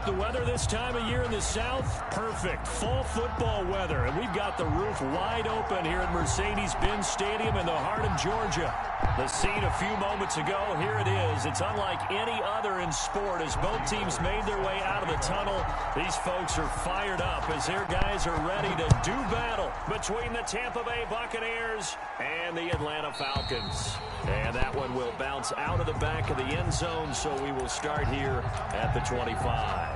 like the weather this time of year in the South? Perfect. Fall football weather. And we've got the roof wide open here at Mercedes-Benz Stadium in the heart of Georgia. The scene a few moments ago, here it is. It's unlike any other in sport as both teams made their way out of the tunnel. These folks are fired up as their guys are ready to do battle between the Tampa Bay Buccaneers and the Atlanta Falcons. And that one will bounce out of the back of the end zone, so we will start here at the 25.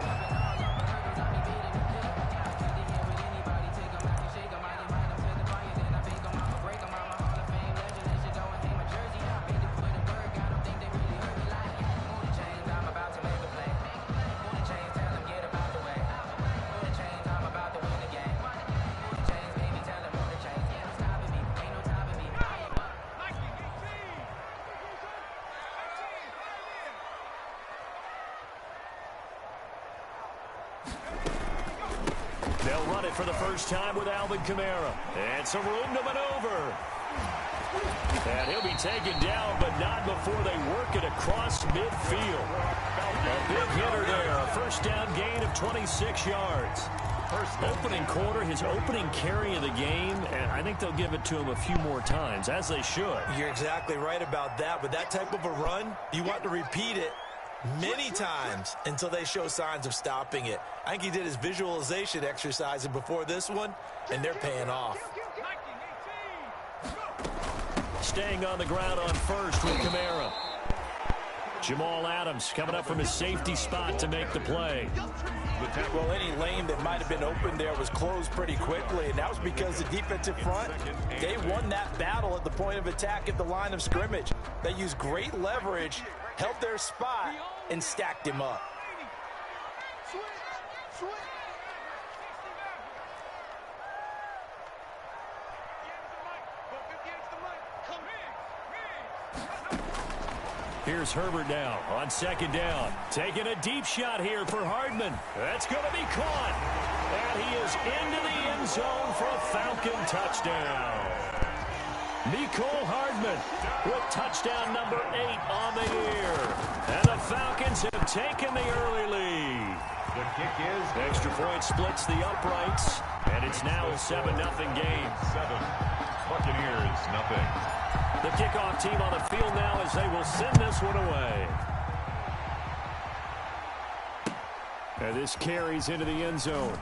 They'll run it for the first time with Alvin Kamara. And some room to maneuver. And he'll be taken down, but not before they work it across midfield. A big hitter there. A first down gain of 26 yards. Opening quarter, his opening carry of the game, and I think they'll give it to him a few more times, as they should. You're exactly right about that. With that type of a run, you want to repeat it many times until they show signs of stopping it. I think he did his visualization exercises before this one, and they're paying off. Staying on the ground on first with Kamara. Jamal Adams coming up from his safety spot to make the play. Well, any lane that might have been open there was closed pretty quickly, and that was because the defensive front, they won that battle at the point of attack at the line of scrimmage. They used great leverage, held their spot, and stacked him up. Here's Herbert now on second down. Taking a deep shot here for Hardman. That's going to be caught. And he is into the end zone for a Falcon touchdown. Nicole Hardman with touchdown number 8 on the year. And the Falcons have taken the early lead. The kick is extra point splits the uprights, and it's now a 7-0 game. 7. Buccaneers, nothing. The kickoff team on the field now as they will send this one away. And this carries into the end zone.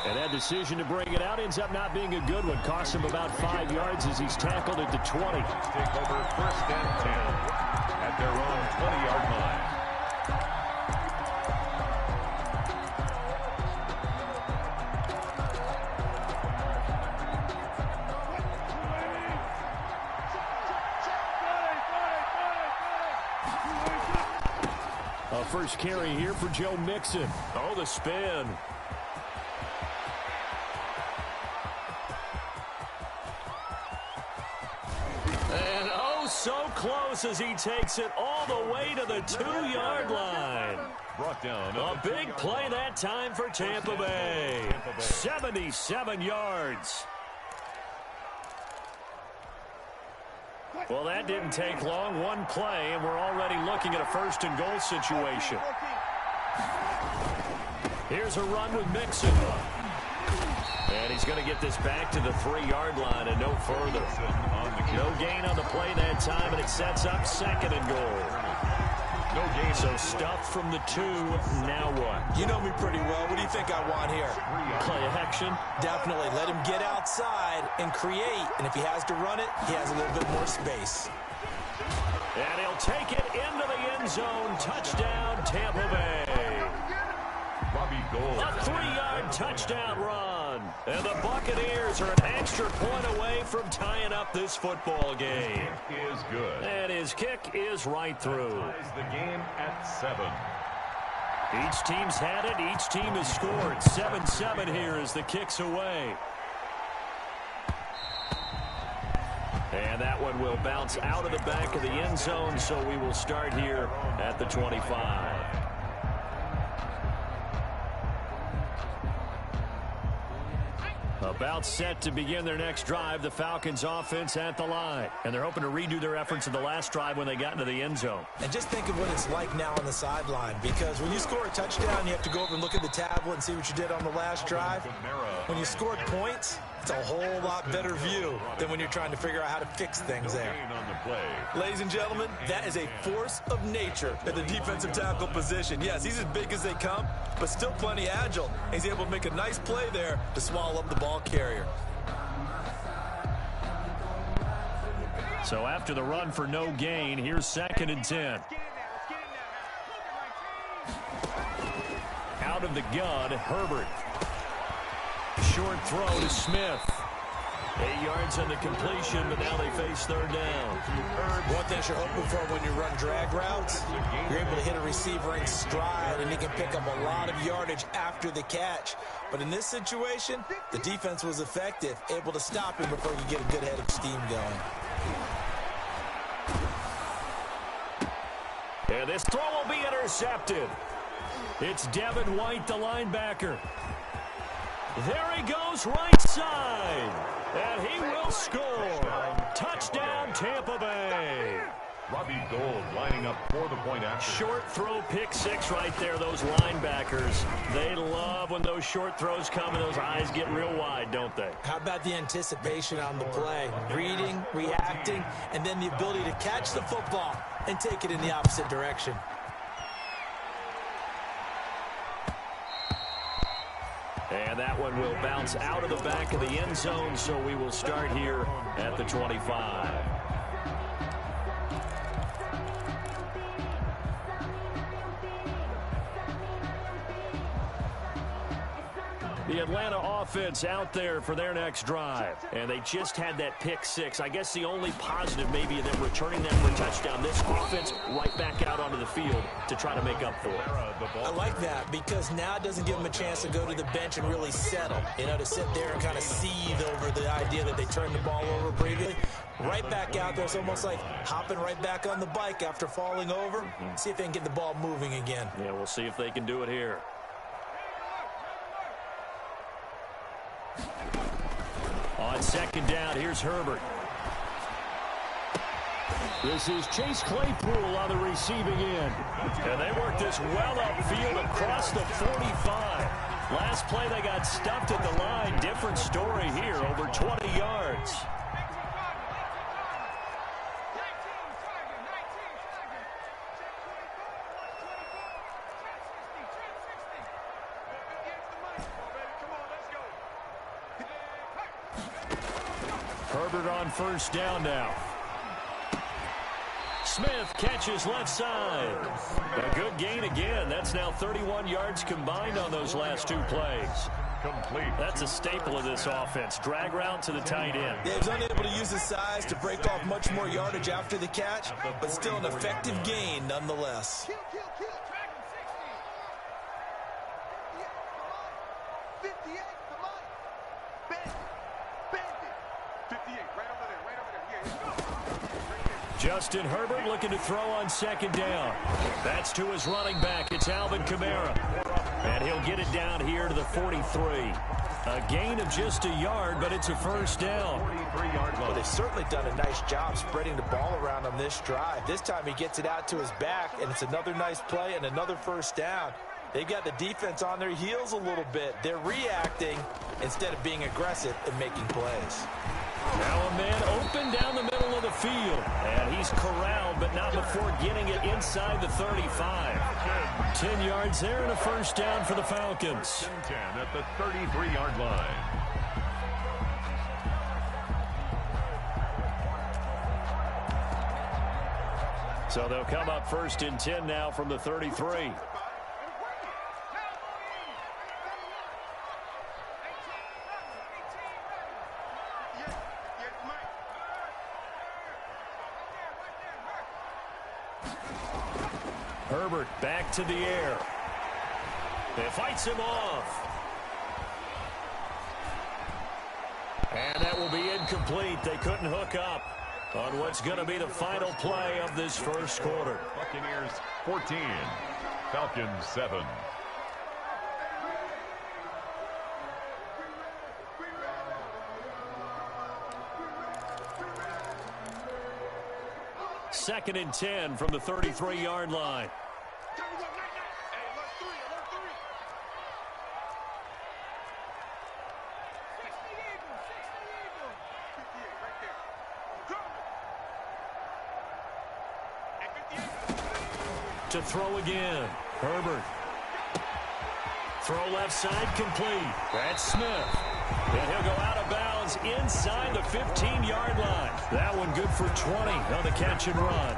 And that decision to bring it out ends up not being a good one. Costs him about 5 yards as he's tackled at the 20. Take over first and 10 at their own 20-yard line. First carry here for Joe Mixon. Oh, the spin. And oh, so close as he takes it all the way to the 2-yard line. Brought down. A big play that time for Tampa Bay. 77 yards. Well, that didn't take long. One play, and we're already looking at a first-and-goal situation. Here's a run with Mixon. And he's going to get this back to the 3-yard line and no further. No gain on the play that time, and it sets up second and goal. No gain. So stuff from the 2. Now what? You know me pretty well. What do you think I want here? Play action. Definitely. Let him get outside and create. And if he has to run it, he has a little bit more space. And he'll take it into the end zone. Touchdown, Tampa Bay. A 3-yard touchdown run. And the Buccaneers are an extra point away from tying up this football game. Is good. And his kick is right through. Ties the game at 7. Each team's had it. Each team has scored. 7-7 here as the kick's away. And that one will bounce out of the back of the end zone, so we will start here at the 25. About set to begin their next drive, the Falcons offense at the line. And they're hoping to redo their efforts in the last drive when they got into the end zone. And just think of what it's like now on the sideline, because when you score a touchdown, you have to go over and look at the tablet and see what you did on the last drive. When you scored points, it's a whole lot better view than when you're trying to figure out how to fix things there. Ladies and gentlemen, that is a force of nature at the defensive tackle position. Yes, he's as big as they come, but still plenty agile. He's able to make a nice play there to swallow up the ball carrier. So after the run for no gain, here's 2nd and 10. Out of the gun, Herbert. Short throw to Smith. 8 yards on the completion, but now they face 3rd down. One thing you're hoping for when you run drag routes, you're able to hit a receiver in stride, and he can pick up a lot of yardage after the catch. But in this situation, the defense was effective, able to stop him before you get a good head of steam going. And this throw will be intercepted. It's Devin White, the linebacker. There he goes, right side. And he will score. Touchdown, Tampa Bay. Robbie Gould lining up for the point after. Short throw, pick 6 right there. Those linebackers, they love when those short throws come and those eyes get real wide, don't they? How about the anticipation on the play? Reading, reacting, and then the ability to catch the football and take it in the opposite direction. And that one will bounce out of the back of the end zone, so we will start here at the 25. The Atlanta offense out there for their next drive. And they just had that pick 6. I guess the only positive maybe of them returning that for a touchdown. This offense right back out onto the field to try to make up for it. I like that because now it doesn't give them a chance to go to the bench and really settle. You know, to sit there and kind of seethe over the idea that they turned the ball over previously. Right back out there. It's almost like hopping right back on the bike after falling over. See if they can get the ball moving again. Yeah, we'll see if they can do it here. On 2nd down, here's Herbert. This is Chase Claypool on the receiving end. And they work this well upfield across the 45. Last play, they got stuffed at the line. Different story here, over 20 yards. Herbert on 1st down now. Smith catches left side. A good gain again. That's now 31 yards combined on those last 2 plays. Complete. That's a staple of this offense. Drag route to the tight end. Yeah, he was unable to use his size to break off much more yardage after the catch, but still an effective gain nonetheless. Justin Herbert looking to throw on 2nd down. That's to his running back. It's Alvin Kamara. And he'll get it down here to the 43. A gain of just a yard, but it's a 1st down. Well, they've certainly done a nice job spreading the ball around on this drive. This time he gets it out to his back, and it's another nice play and another 1st down. They've got the defense on their heels a little bit. They're reacting instead of being aggressive and making plays. Now a man open down the middle of the field. And he's corralled, but not before getting it inside the 35. 10 yards there and a 1st down for the Falcons. 10 at the 33-yard line. So they'll come up 1st and 10 now from the 33. Herbert back to the air. It fights him off. And that will be incomplete. They couldn't hook up on what's going to be the final play of this 1st quarter. Buccaneers 14, Falcons 7. 2nd and 10 from the 33-yard line. To throw again. Herbert. Throw left side complete. That's Smith. And he'll go out of bounds inside the 15-yard line. That one good for 20 on the catch and run.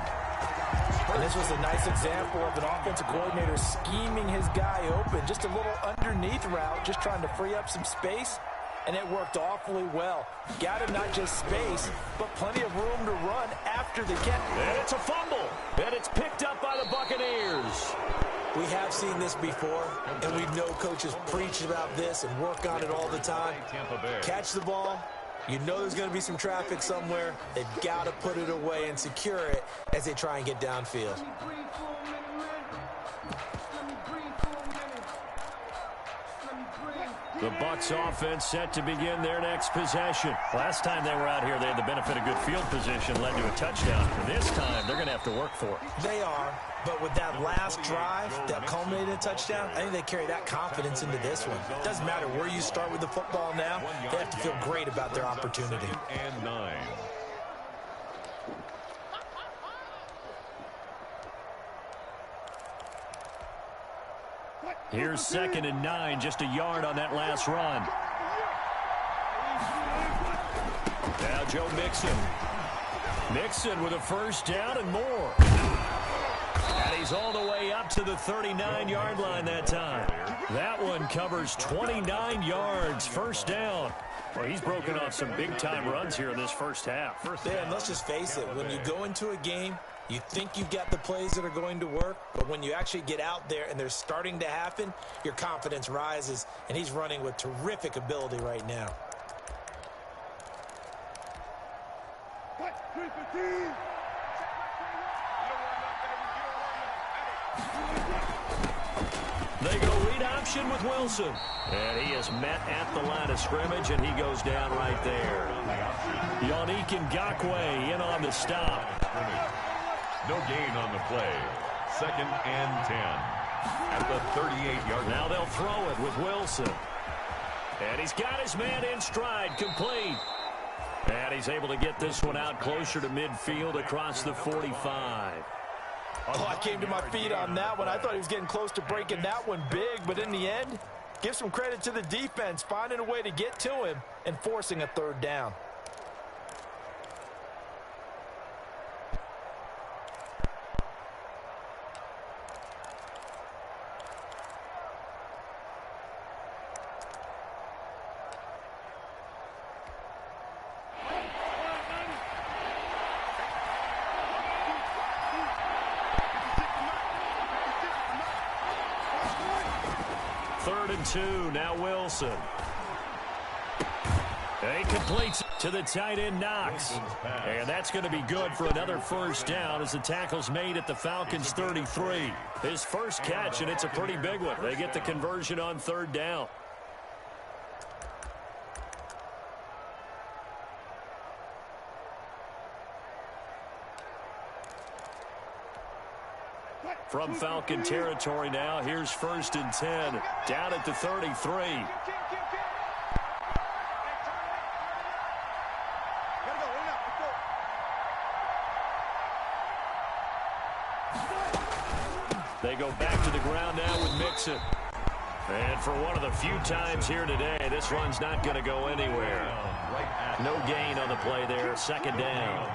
And this was a nice example of an offensive coordinator scheming his guy open. Just a little underneath route, just trying to free up some space. And it worked awfully well. Got him not just space, but plenty of room to run after the catch. And it's a fumble. And it's picked up by the Buccaneers. We have seen this before, and we know coaches preach about this and work on it all the time. Catch the ball. You know there's going to be some traffic somewhere. They've got to put it away and secure it as they try and get downfield. The Bucs offense set to begin their next possession. Last time they were out here, they had the benefit of good field position, led to a touchdown. This time, they're going to have to work for it. They are, but with that last drive that culminated in a touchdown, I think they carry that confidence into this one. It doesn't matter where you start with the football now. They have to feel great about their opportunity. And 9. Here's 2nd and 9, just a yard on that last run. Now Joe Mixon. Mixon with a first down and more. And he's all the way up to the 39-yard line that time. That one covers 29 yards, first down. Well, he's broken off some big-time runs here in this first half. Yeah, and let's just face it. When you go into a game, you think you've got the plays that are going to work, but when you actually get out there and they're starting to happen, your confidence rises, and he's running with terrific ability right now. They go read option with Wilson. And he is met at the line of scrimmage, and he goes down right there. Yannick Ngakoue in on the stop. No gain on the play. 2nd and 10 at the 38-yard line. Now they'll throw it with Wilson. And he's got his man in stride, complete. And he's able to get this one out closer to midfield across the 45. Oh, I came to my feet on that one. I thought he was getting close to breaking that one big, but in the end, give some credit to the defense, finding a way to get to him and forcing a third down. Two, now Wilson. He completes to the tight end, Knox. And that's going to be good for another first down as the tackle's made at the Falcons' 33. His first catch, and it's a pretty big one. They get the conversion on third down. From Falcon territory now, here's 1st and 10, down at the 33. They go back to the ground now with Mixon. And for one of the few times here today, this run's not going to go anywhere. No gain on the play there, 2nd down.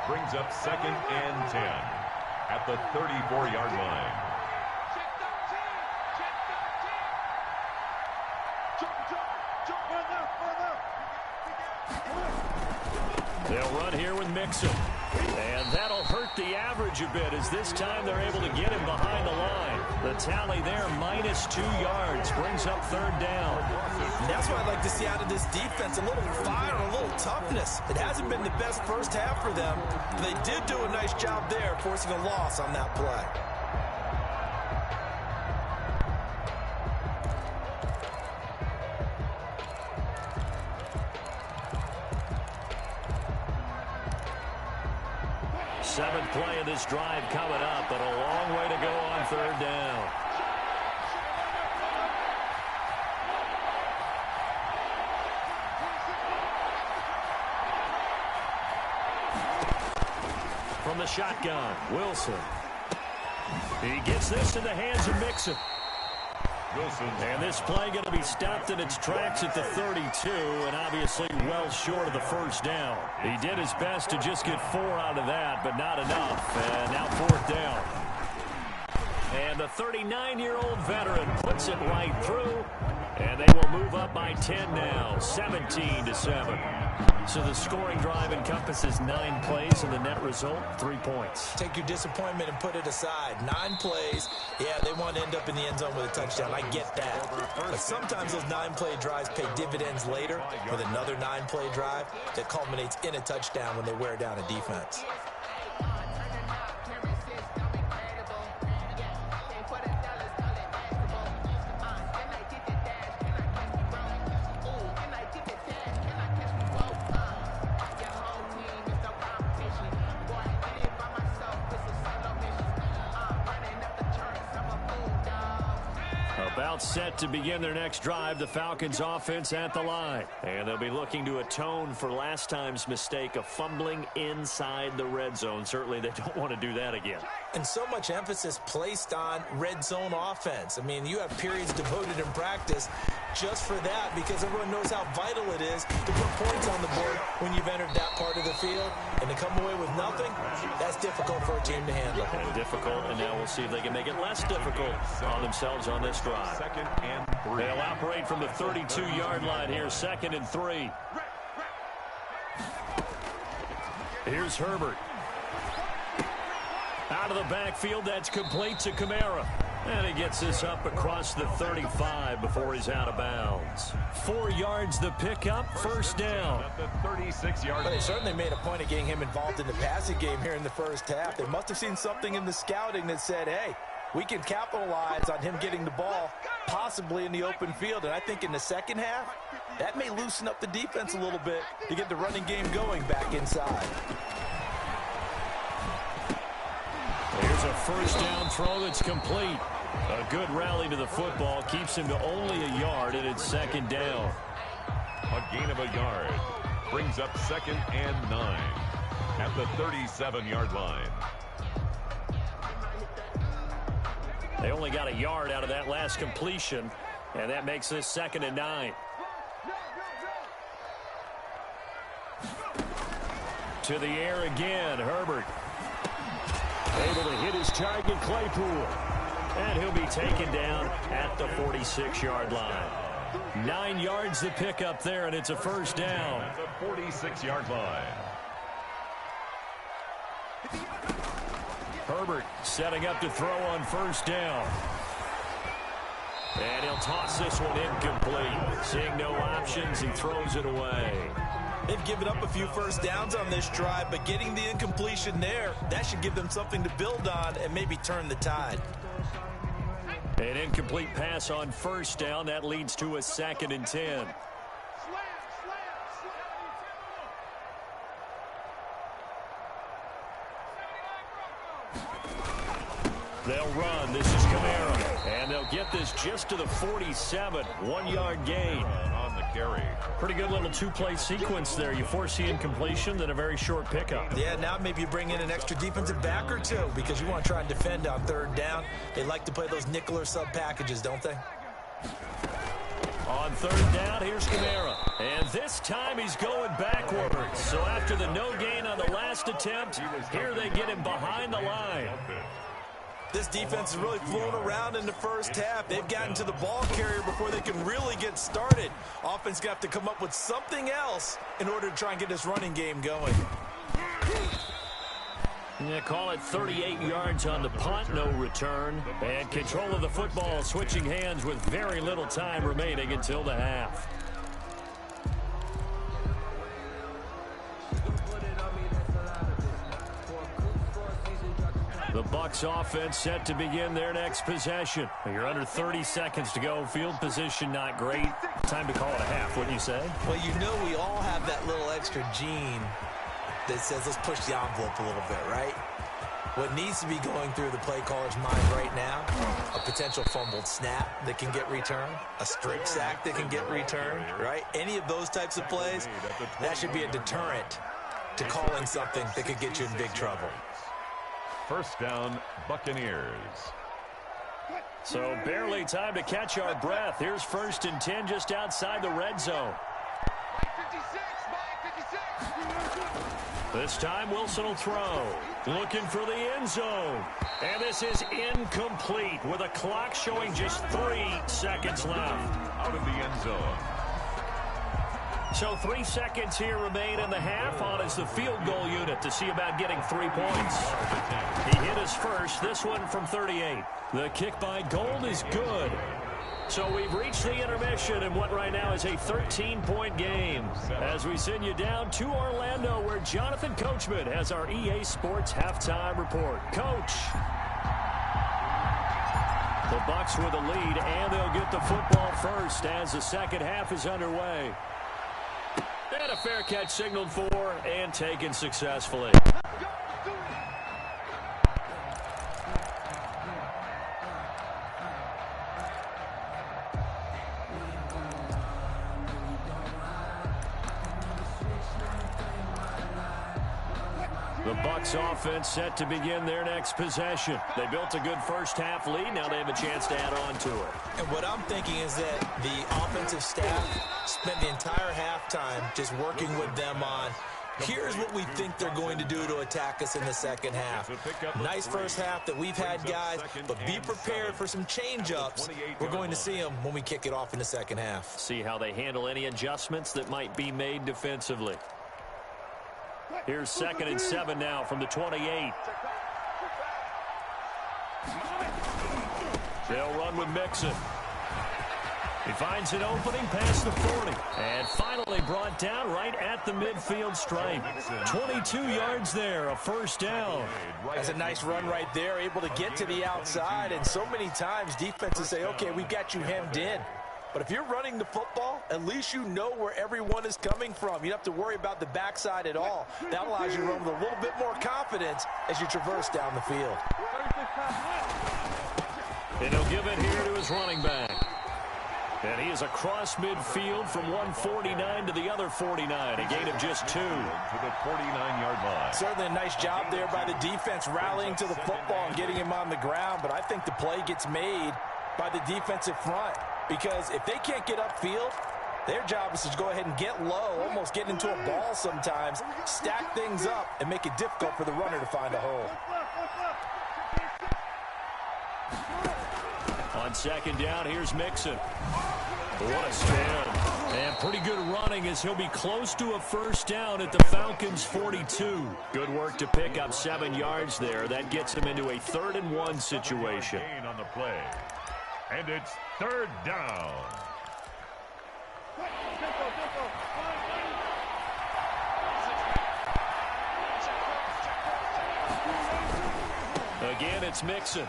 Brings up 2nd and 10. At the 34-yard line. They'll run here with Mixon. And that'll hurt the average a bit as this time they're able to get him behind the line. The tally there, -2 yards, brings up third down. And that's what I'd like to see out of this defense, a little fire, a little toughness. It hasn't been the best first half for them, but they did do a nice job there, forcing a loss on that play. Seventh play of this drive coming up, but a long way to go on third down. From the shotgun, Wilson. He gets this in the hands of Mixon. Wilson. And this play going to be stopped in its tracks at the 32, and obviously well short of the first down. He did his best to just get 4 out of that, but not enough. And now fourth down. And the 39-year-old veteran puts it right through, and they will move up by 10 now, 17-7. So the scoring drive encompasses 9 plays, and the net result, 3 points. Take your disappointment and put it aside. 9 plays. Yeah, they want to end up in the end zone with a touchdown. I get that. But sometimes those 9-play drives pay dividends later with another 9-play drive that culminates in a touchdown when they wear down a defense. About set to begin their next drive, the Falcons offense at the line. And they'll be looking to atone for last time's mistake of fumbling inside the red zone. Certainly they don't want to do that again. And so much emphasis placed on red zone offense. I mean, you have periods devoted in practice just for that because everyone knows how vital it is to put points on the board when you've entered that part of the field. And to come away with nothing, that's difficult for a team to handle. And difficult, and now we'll see if they can make it less difficult on themselves on this drive. Second and 3. They'll operate from the 32-yard line here, 2nd and 3. Here's Herbert. Out of the backfield, that's complete to Kamara. And he gets this up across the 35 before he's out of bounds. 4 yards the pickup, first down. At the 36-yard line. They certainly made a point of getting him involved in the passing game here in the first half. They must have seen something in the scouting that said, hey, we can capitalize on him getting the ball possibly in the open field. And I think in the second half, that may loosen up the defense a little bit to get the running game going back inside. Here's a first down throw that's complete. A good rally to the football keeps him to only a yard, and it's 2nd down. A gain of a yard brings up 2nd and 9 at the 37-yard line. They only got a yard out of that last completion, and that makes this 2nd and 9. To the air again, Herbert. Able to hit his target, Claypool. And he'll be taken down at the 46-yard line. 9 yards to pick up there, and it's a first down. At the 46-yard line. Herbert setting up to throw on first down. And he'll toss this one incomplete. Seeing no options, he throws it away. They've given up a few first downs on this drive, but getting the incompletion there, that should give them something to build on and maybe turn the tide. An incomplete pass on first down. That leads to a 2nd and 10. They'll run. This is Kamara. And they'll get this just to the 47. 1-yard gain. On the carry. Pretty good little 2-play sequence there. You force the incompletion, then a very short pickup. Yeah, now maybe you bring in an extra defensive back or two because you want to try and defend on third down. They like to play those nickel or sub packages, don't they? On third down, here's Kamara. And this time he's going backwards. So after the no gain on the last attempt, here they get him behind the line. This defense has really flown around in the first half. They've gotten to the ball carrier before they can really get started. Offense got to come up with something else in order to try and get this running game going. Yeah, call it 38 yards on the punt, no return. And control of the football switching hands with very little time remaining until the half. The Bucs offense set to begin their next possession. You're under 30 seconds to go. Field position not great. Time to call it a half, wouldn't you say? Well, you know we all have that little extra gene that says let's push the envelope a little bit, right? What needs to be going through the play caller's mind right now, a potential fumbled snap that can get returned, a strip sack that can get returned, right? Any of those types of plays, that should be a deterrent to calling something that could get you in big trouble. First down, Buccaneers. So barely time to catch our breath. Here's 1st and 10 just outside the red zone. This time Wilson will throw. Looking for the end zone. And this is incomplete with a clock showing just 3 seconds left. Out of the end zone. So 3 seconds here remain in the half on as the field goal unit to see about getting 3 points. He hit his first, this one from 38. The kick by Gold is good. So we've reached the intermission in what right now is a 13-point game as we send you down to Orlando where Jonathan Coachman has our EA Sports halftime report. Coach. The Bucs with the lead, and they'll get the football first as the second half is underway. And a fair catch signaled for and taken successfully. The Bucs offense set to begin their next possession. They built a good first half lead. Now they have a chance to add on to it. And what I'm thinking is that the offensive staff spent the entire halftime just working with them on, here's what we think they're going to do to attack us in the second half. Nice first half that we've had, guys, but be prepared for some change-ups. We're going to see them when we kick it off in the second half. See how they handle any adjustments that might be made defensively. Here's 2nd and 7 now from the 28. They'll run with Mixon. He finds an opening past the 40. And finally brought down right at the midfield stripe. 22 yards there, a first down. That's a nice run right there, able to get to the outside. And so many times defenses say, okay, we've got you hemmed in. But if you're running the football, at least you know where everyone is coming from. You don't have to worry about the backside at all. That allows you to run with a little bit more confidence as you traverse down the field. And he'll give it here to his running back. And he is across midfield from 149 to the other 49. A gain of just 2. To the 49-yard line. Certainly a nice job there by the defense rallying to the football and getting him on the ground. But I think the play gets made by the defensive front. Because if they can't get upfield, their job is to go ahead and get low, almost get into a ball sometimes, stack things up, and make it difficult for the runner to find a hole. On 2nd down, here's Mixon. What a stand. And pretty good running as he'll be close to a first down at the Falcons' 42. Good work to pick up 7 yards there. That gets him into a 3rd and 1 situation. Gain on the play. And it's 3rd down. Again, it's Mixon.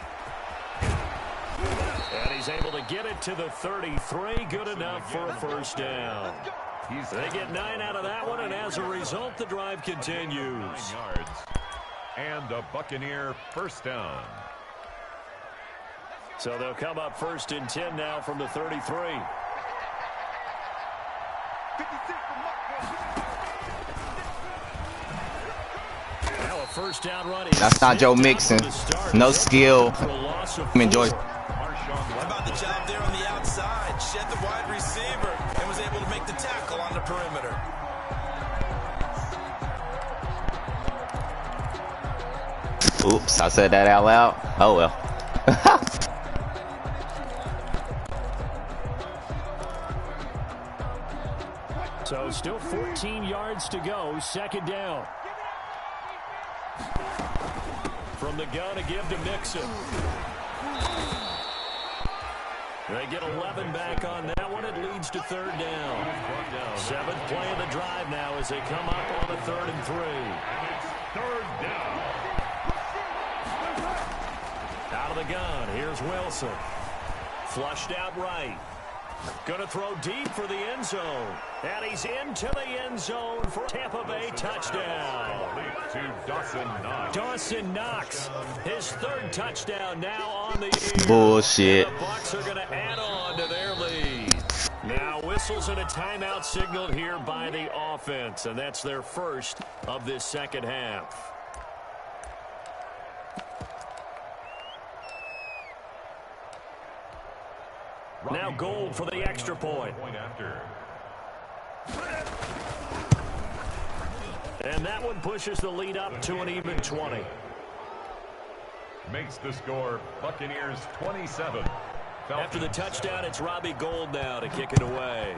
And he's able to get it to the 33. Good enough for a first down. They get 9 out of that one, and as a result, the drive continues. 9 yards. And a Buccaneer first down. So they'll come up 1st and 10 now from the 33. Now a first down run. That's not Joe Mixon. No skill. Enjoy. How about the job there on the outside? Shed the wide receiver and was able to make the tackle on the perimeter. Oops, I said that out loud. Oh well. So still 14 yards to go. 2nd down. From the gun to give to Mixon. They get 11 back on that one. It leads to 3rd down. 7th play of the drive now as they come up on a 3rd and 3. It's 3rd down. Out of the gun. Here's Wilson. Flushed out right. Going to throw deep for the end zone. And he's into the end zone for Tampa Bay touchdown. To Dawson Knox. Dawson Knox, his third touchdown now on the year. Bullshit. And the Bucs are going to add on to their lead. Now whistles and a timeout signaled here by the offense, and that's their first of this second half. Now Gold for the extra point. And that one pushes the lead up to an even 20. Makes the score Buccaneers 27. After the touchdown, it's Robbie Gould now to kick it away.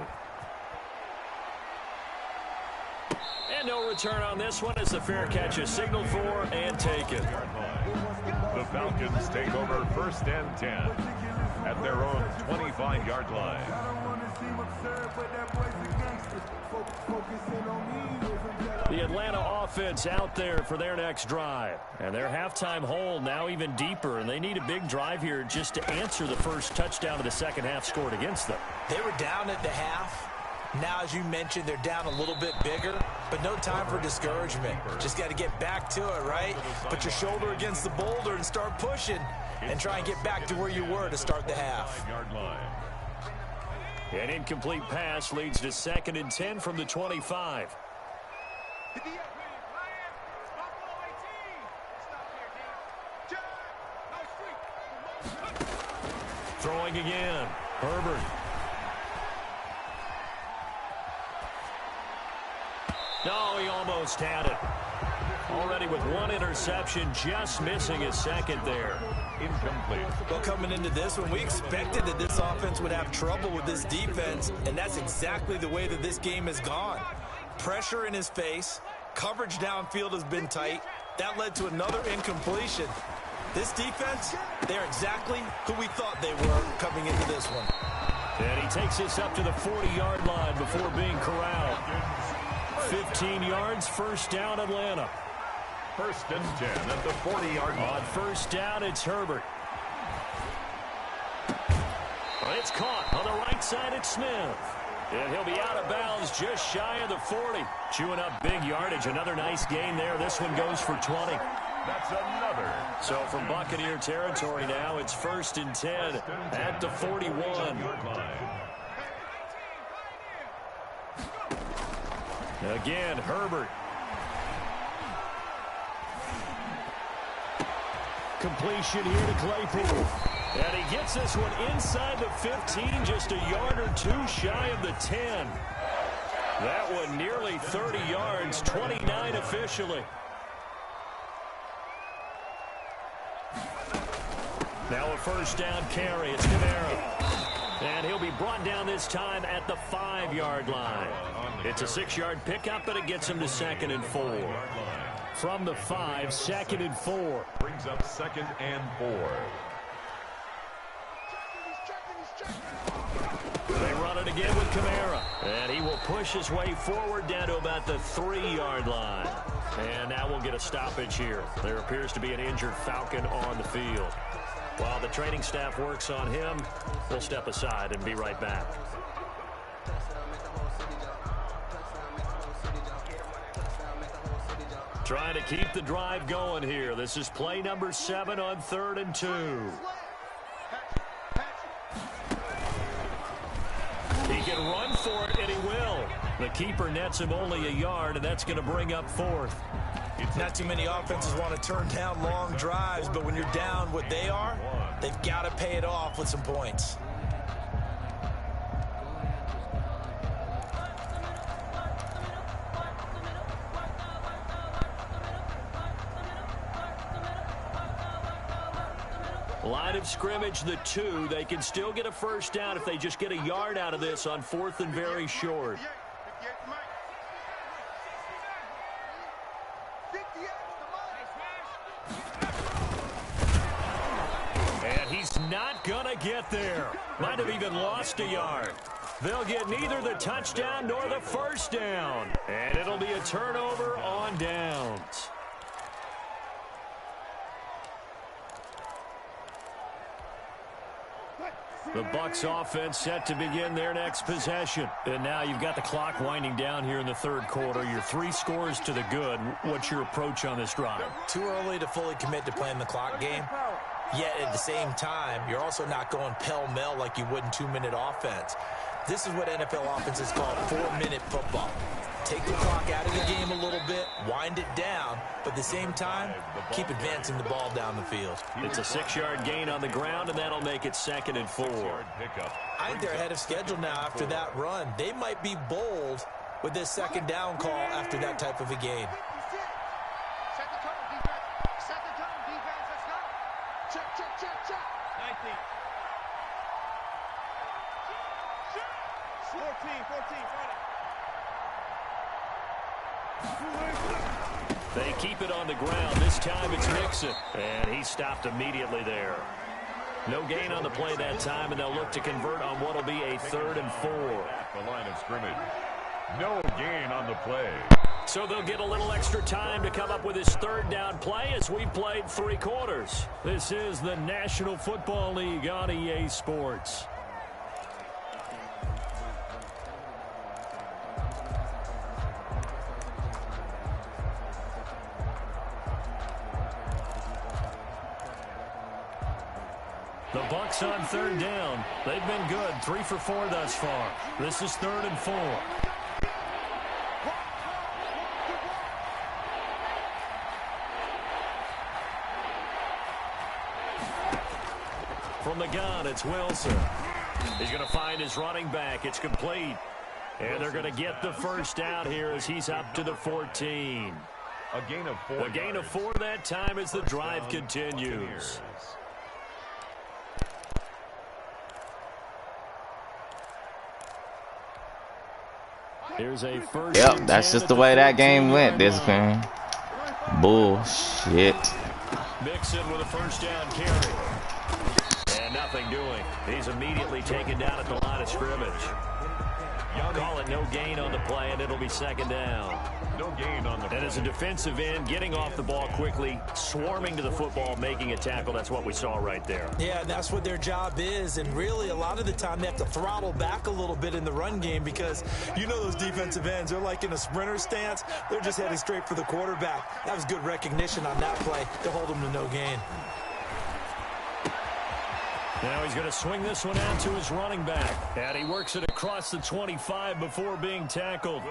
And no return on this one as the fair catch is signaled for and taken. The Falcons take over 1st and 10 at their own 25-yard line. The Atlanta offense out there for their next drive. And their halftime hole now even deeper, and they need a big drive here just to answer the first touchdown of the second half scored against them. They were down at the half. Now, as you mentioned, they're down a little bit bigger, but no time for discouragement. Just got to get back to it, right? Put your shoulder against the boulder and start pushing and try and get back to where you were to start the half. An incomplete pass leads to 2nd and 10 from the 25. Throwing again. Herbert. No, he almost had it. Already with one interception, just missing his second there. Incomplete. Well, coming into this one, we expected that this offense would have trouble with this defense, and that's exactly the way that this game has gone. Pressure in his face. Coverage downfield has been tight. That led to another incompletion. This defense, they're exactly who we thought they were coming into this one. And he takes this up to the 40-yard line before being corralled. 15 yards, first down, Atlanta. 1st and 10 at the 40-yard line. On first down, it's Herbert. It's caught on the right side. It's Smith. And he'll be out of bounds just shy of the 40. Chewing up big yardage. Another nice gain there. This one goes for 20. That's another. So from Buccaneer territory now, it's 1st and 10 at the 41. Again, Herbert. Completion here to Claypool. And he gets this one inside the 15, just a yard or two shy of the 10. That one nearly 30 yards, 29 officially. Now a first down carry. It's Kamara. And he'll be brought down this time at the 5-yard line. It's a 6-yard pickup, but it gets him to 2nd and 4. From the 5, 2nd and 4. Brings up 2nd and 4. They run it again with Kamara. And he will push his way forward down to about the 3-yard line. And now we'll get a stoppage here. There appears to be an injured Falcon on the field. While the training staff works on him, we'll step aside and be right back. Trying to keep the drive going here. This is play number 7 on 3rd and 2. He can run for it, and he will. The keeper nets him only a yard, and that's going to bring up 4th. Not too many offenses want to turn down long drives, but when you're down what they are, they've got to pay it off with some points. Line of scrimmage, the 2. They can still get a first down if they just get a yard out of this on 4th and very short. And he's not going to get there. Might have even lost a yard. They'll get neither the touchdown nor the first down. And it'll be a turnover on downs. The Bucs offense set to begin their next possession. And now you've got the clock winding down here in the third quarter. You're 3 scores to the good. What's your approach on this drive? Too early to fully commit to playing the clock game. Yet at the same time, you're also not going pell-mell like you would in 2-minute offense. This is what NFL offenses call 4-minute football. Take the clock out of the game a little bit, wind it down, but at the same time, keep advancing the ball down the field. It's a 6-yard gain on the ground, and that'll make it 2nd and 4. I think they're ahead of schedule now after that run. They might be bold with this 2nd down call after that type of a game. Set the tone, defense. Set the tone, defense. Let's go. Check, check, check, check. 19. 14, Friday. They keep it on the ground. This time it's Mixon. And he stopped immediately there. No gain on the play that time, and they'll look to convert on what will be a 3rd and 4. The line of scrimmage. No gain on the play. So they'll get a little extra time to come up with his 3rd down play as we played 3 quarters. This is the National Football League on EA Sports. The Bucs on 3rd down. They've been good. 3 for 4 thus far. This is 3rd and 4. From the gun, it's Wilson. He's going to find his running back. It's complete. And they're going to get the 1st down here as he's up to the 14. A gain of 4. A gain of 4 that time as the drive continues. Here's a 1st. Yep, that's just the way that game went this game. Bullshit. Mixon with a 1st down carry. And nothing doing. He's immediately taken down at the line of scrimmage. Call it no gain on the play, and it'll be 2nd down. No gain on the play. And as a defensive end, getting off the ball quickly, swarming to the football, making a tackle, that's what we saw right there. Yeah, that's what their job is, and really a lot of the time they have to throttle back a little bit in the run game because you know those defensive ends, they're like in a sprinter stance. They're just heading straight for the quarterback. That was good recognition on that play to hold them to no gain. Now he's going to swing this one out to his running back. And he works it across the 25 before being tackled.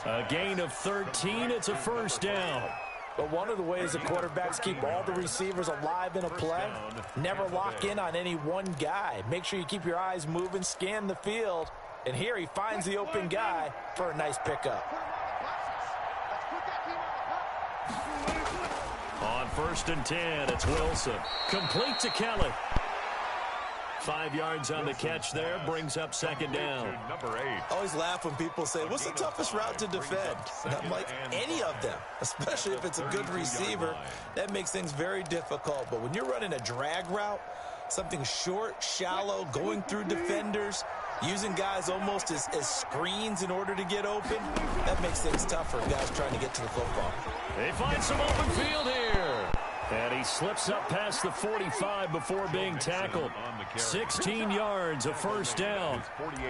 A gain of 13. It's a 1st down. But one of the ways the quarterbacks keep all the receivers alive in a play, never lock in on any one guy. Make sure you keep your eyes moving, scan the field. And here he finds the open guy for a nice pickup. On 1st and 10, it's Wilson. Complete to Kelly. 5 yards on the catch there, brings up 2nd down. Number 8. I always laugh when people say, what's the toughest route to defend? And I'm like, any of them, especially if it's a good receiver. That makes things very difficult. But when you're running a drag route, something short, shallow, going through defenders, using guys almost as screens in order to get open, that makes things tough for guys trying to get to the football. They find some open field here. And he slips up past the 45 before being tackled. 16 yards, a 1st down.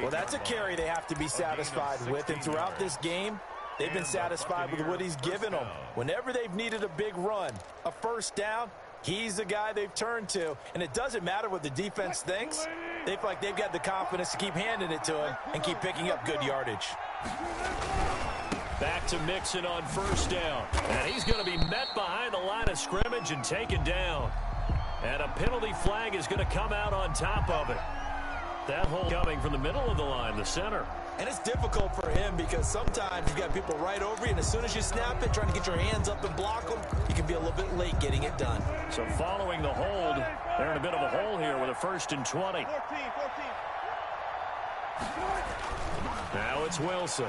Well, that's a carry they have to be satisfied with. And throughout this game, they've been satisfied with what he's given them. Whenever they've needed a big run, a 1st down, he's the guy they've turned to. And it doesn't matter what the defense thinks. They feel like they've got the confidence to keep handing it to him and keep picking up good yardage. Back to Mixon on 1st down. And he's going to be met behind the line of scrimmage and taken down. And a penalty flag is going to come out on top of it. That hole coming from the middle of the line, the center. And it's difficult for him because sometimes you've got people right over you, and as soon as you snap it, trying to get your hands up and block them, you can be a little bit late getting it done. So following the hold, they're in a bit of a hole here with a 1st and 20. 14. Now it's Wilson.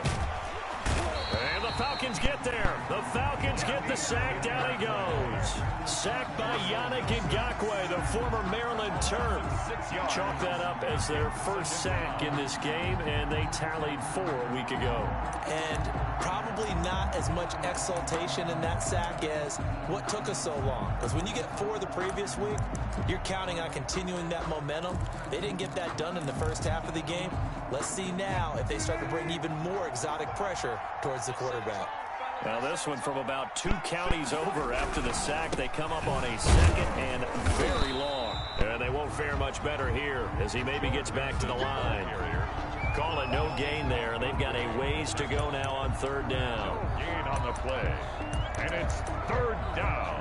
And the Falcons get there. The Falcons get the sack. Down he goes. Sacked by Yannick Ngakoue, the former Maryland Terp. Chalk that up as their first sack in this game, and they tallied 4 a week ago. And probably not as much exultation in that sack as what took us so long. Because when you get 4 the previous week, you're counting on continuing that momentum. They didn't get that done in the first half of the game. Let's see now if they start to bring even more exotic pressure towards the quarterback. Now this one from about 2 counties over after the sack. They come up on a second and very long. And they won't fare much better here as he maybe gets back to the line. Call it no gain there. They've got a ways to go now on 3rd down. Gain on the play. And it's 3rd down.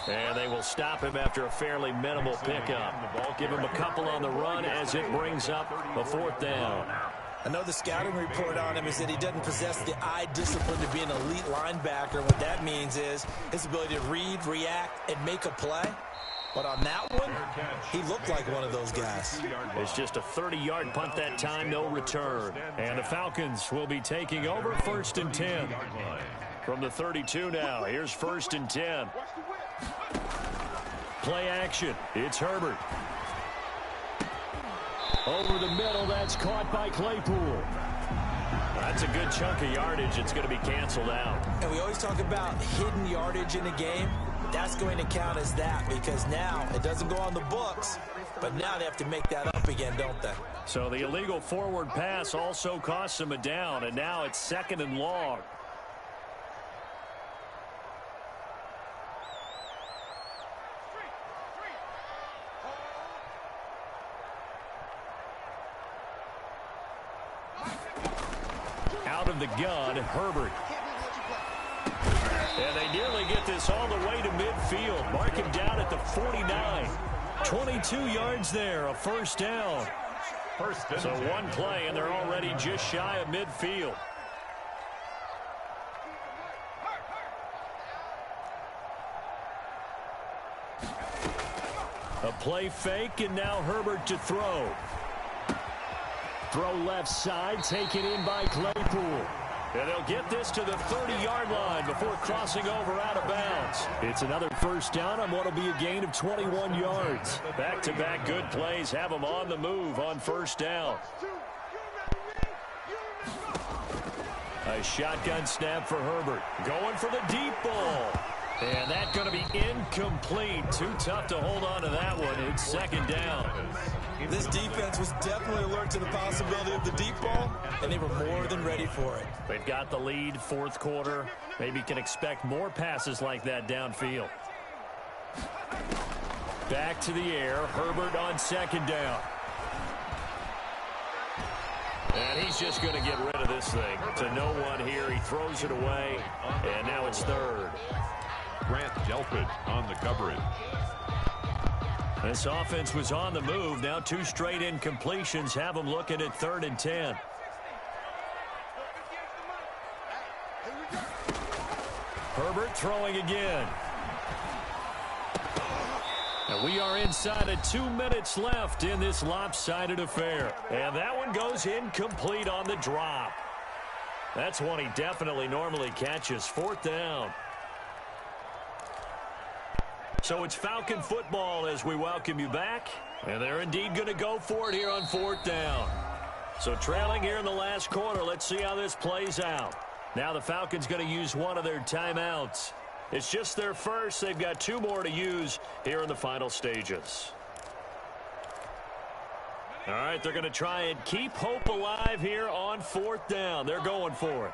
And they will stop him after a fairly minimal pickup. Give him a couple on the run as it brings up a 4th down. I know the scouting report on him is that he doesn't possess the eye discipline to be an elite linebacker. What that means is his ability to read, react, and make a play. But on that one, he looked like one of those guys. It's just a 30-yard punt that time, no return. And the Falcons will be taking over 1st and 10. From the 32 now, here's 1st and 10. Play action. It's Herbert. Over the middle, that's caught by Claypool. That's a good chunk of yardage. It's going to be canceled out. And we always talk about hidden yardage in a game. That's going to count as that because now it doesn't go on the books, but now they have to make that up again, don't they? So the illegal forward pass also costs them a down, and now it's 2nd and long. Out of the gun, Herbert. And they nearly get this all the way to midfield. Mark him down at the 49. 22 yards there, a 1st down. So 1 play, and they're already just shy of midfield. A play fake, and now Herbert to throw. Throw left side, taken in by Claypool. And they'll get this to the 30-yard line before crossing over out of bounds. It's another 1st down on what will be a gain of 21 yards. Back-to-back good plays have them on the move on 1st down. A shotgun snap for Herbert. Going for the deep ball. And that's going to be incomplete. Too tough to hold on to that one. It's 2nd down. This defense was definitely alert to the possibility of the deep ball, and they were more than ready for it. They've got the lead, 4th quarter. Maybe can expect more passes like that downfield. Back to the air. Herbert on 2nd down. And he's just going to get rid of this thing to no one here. He throws it away, and now it's 3rd. Grant Delpit on the coverage. This offense was on the move. Now 2 straight incompletions have them looking at 3rd and 10. Herbert throwing again. And we are inside of 2 minutes left in this lopsided affair. And that one goes incomplete on the drop. That's one he definitely normally catches. 4th down. So it's Falcon football as we welcome you back. And they're indeed going to go for it here on 4th down. So trailing here in the last quarter. Let's see how this plays out. Now the Falcons going to use one of their timeouts. It's just their first. They've got 2 more to use here in the final stages. All right, they're going to try and keep hope alive here on 4th down. They're going for it.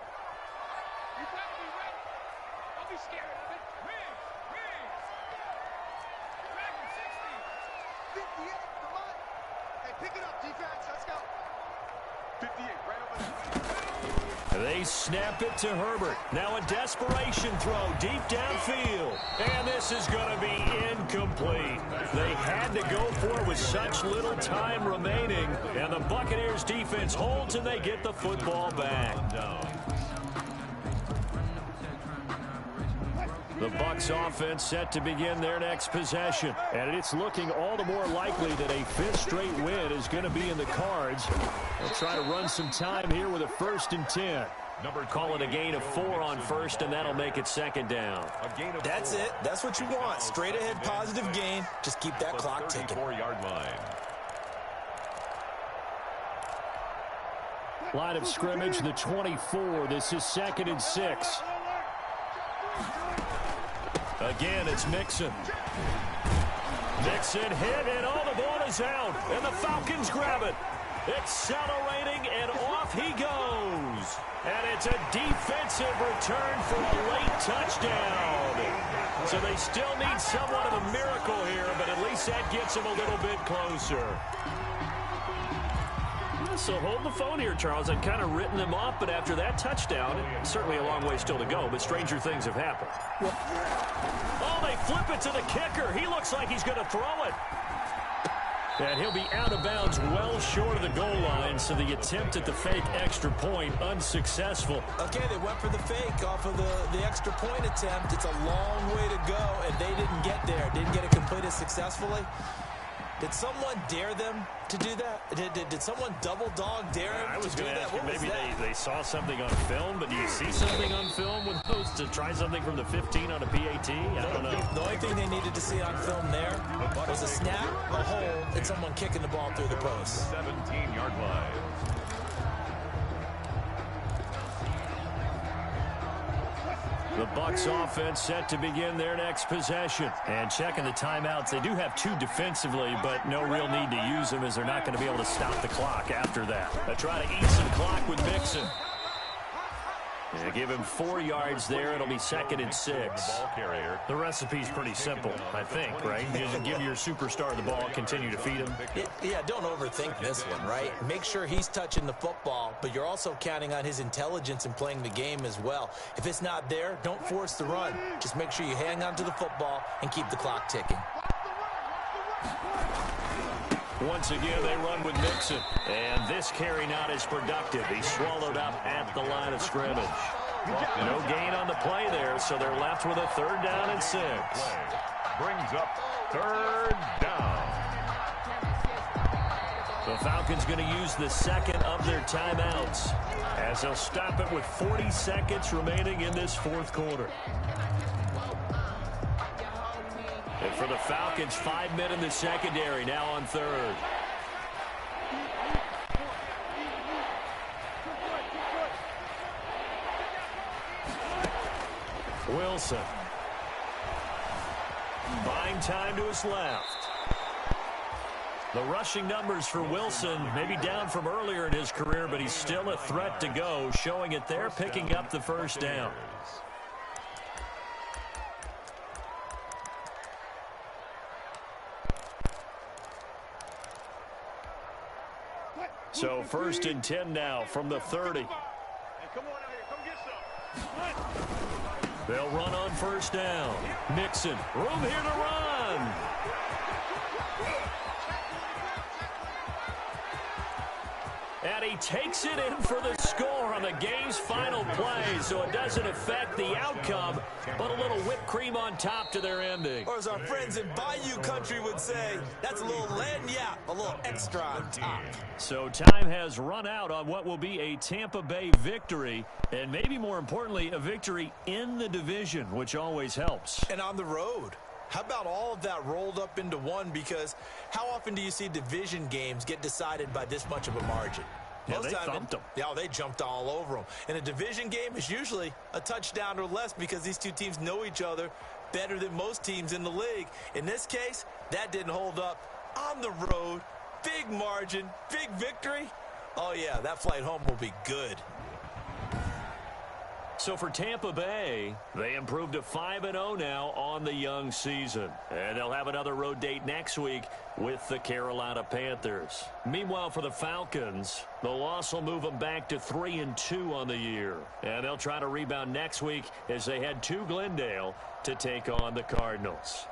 They snap it to Herbert. Now a desperation throw deep downfield. And this is going to be incomplete. They had to go for it with such little time remaining. And the Buccaneers defense holds and they get the football back. The Bucs offense set to begin their next possession. And it's looking all the more likely that a fifth straight win is going to be in the cards. They'll try to run some time here with a 1st and 10. Call it a gain of 4 on first, and that'll make it 2nd down. That's it. That's what you want. Straight ahead positive gain. Just keep that clock ticking. 34-yard line. Line of scrimmage, the 24. This is 2nd and 6. Again, it's Mixon. Mixon hit, and the ball is out. And the Falcons grab it. Accelerating, and off he goes. And it's a defensive return for a late touchdown. So they still need somewhat of a miracle here, but at least that gets them a little bit closer. So hold the phone here, Charles. I've kind of written them off, but after that touchdown, certainly a long way still to go, but stranger things have happened. Oh, they flip it to the kicker. He looks like he's going to throw it. And he'll be out of bounds well short of the goal line, so the attempt at the fake extra point unsuccessful. Okay, they went for the fake off of the extra point attempt. It's a long way to go, and they didn't get there. Didn't get it completed successfully. Did someone dare them to do that? Did someone double dog dare them to do that? What was maybe that? they saw something on film, but do you see something on film with those to try something from the 15 on a PAT? I don't know. The only thing they needed to see on film there was a snap, a hole, and someone kicking the ball through the post. 17-yard line. The Bucs offense set to begin their next possession. And checking the timeouts, they do have 2 defensively, but no real need to use them as they're not going to be able to stop the clock after that. They try to eat some clock with Mixon. They give him 4 yards there. It'll be 2nd and 6. The recipe's pretty simple, I think, right? You just give your superstar the ball, continue to feed him. Yeah, don't overthink this one, right? Make sure he's touching the football, but you're also counting on his intelligence in playing the game as well. If it's not there, don't force the run. Just make sure you hang on to the football and keep the clock ticking. Once again, they run with Mixon. And this carry not as productive. He's swallowed up at the line of scrimmage. No gain on the play there, so they're left with a 3rd down and 6. Brings up 3rd down. The Falcons going to use the 2nd of their timeouts as they'll stop it with 40 seconds remaining in this 4th quarter. And for the Falcons, 5 men in the secondary, now on 3rd. Wilson. Buying time to his left. The rushing numbers for Wilson maybe down from earlier in his career, but he's still a threat to go, showing it there, picking up the 1st down. So 1st and 10 now from the 30. They'll run on 1st down. Mixon, room here to run. And he takes it in for the score on the game's final play, so it doesn't affect the outcome, but a little whipped cream on top to their ending. Or as our friends in Bayou Country would say, that's a little lagniappe, a little extra on top. So time has run out on what will be a Tampa Bay victory, and maybe more importantly, a victory in the division, which always helps. And on the road. How about all of that rolled up into one? Because how often do you see division games get decided by this much of a margin? Yeah, they thumped them. Yeah, they jumped all over them. And a division game is usually a touchdown or less because these two teams know each other better than most teams in the league. In this case, that didn't hold up. On the road, big margin, big victory. Oh, yeah, that flight home will be good. So for Tampa Bay, they improved to 5-0 now on the young season. And they'll have another road date next week with the Carolina Panthers. Meanwhile, for the Falcons, the loss will move them back to 3-2 on the year. And they'll try to rebound next week as they head to Glendale to take on the Cardinals.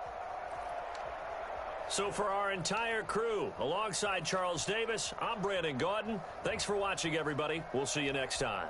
So for our entire crew, alongside Charles Davis, I'm Brandon Gaudin. Thanks for watching, everybody. We'll see you next time.